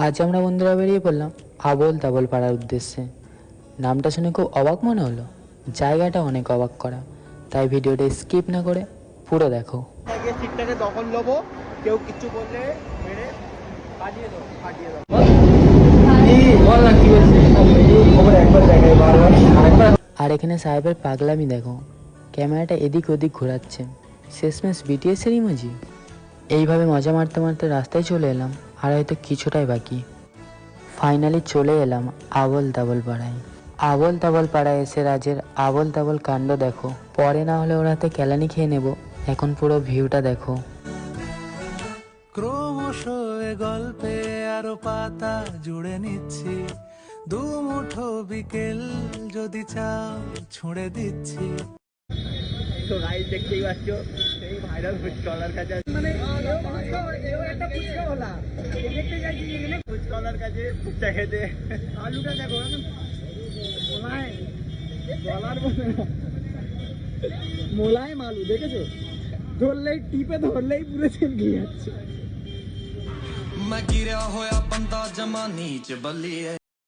আজ আমরা বন্ধুরা বেরিয়ে পড়লাম আবোল তাবোল পাড়ার উদ্দেশ্যে। নামটা শুনে খুব অবাক মনে হলো, জায়গাটা অনেক অবাক করা, তাই ভিডিওটা স্কিপ না করে পুরো দেখো। সিটটাকে দখল নেবো, কেউ কিছু বললে মেরে কাটিয়ে দাও, কাটিয়ে দাও। আর এখানে সাহেবের পাগলামি দেখো, ক্যামেরাটা এদিক ওদিক ঘোরাচ্ছে, শেষমেশ বিটিএসের ইমোজি। এইভাবে মজা মারতে মারতে রাস্তায় চলে এলাম, আর হয়তো কিছুটাই বাকি। ফাইনালি চলে এলাম আবোল তাবোল পাড়ায়। আবোল তাবোল পাড়ায় এসে রাজের আবোল তাবোল কাণ্ড দেখো। পরে না হলে ওর হাতে কেলানি খেয়ে নেব, এখন পুরো ভিউটা দেখো। ক্রমশ এ গল্পে আরো পাতা জুড়ে নিচ্ছি, দু মুঠো বিকেল যদি চাও ছুঁড়ে দিচ্ছি। তো গাইস দেখতেই পাচ্ছ, সেই ভাইরাল ফুচকাওয়ালার কাছে মানে একটা ফুচকাওয়ালা দেখতে যাচ্ছি, এখানে ফুচকাওয়ালার কাছে ফুচকা খেতে। আলুটা দেখো, মোলায়েম, বলার মতো না, মোলায়েম আলু দেখেছো, ধরলেই টিপে ধরলেই পুরো ছিমকে যাচ্ছে। मैं गिरा होया बंदा जमा नीच बल्लिए।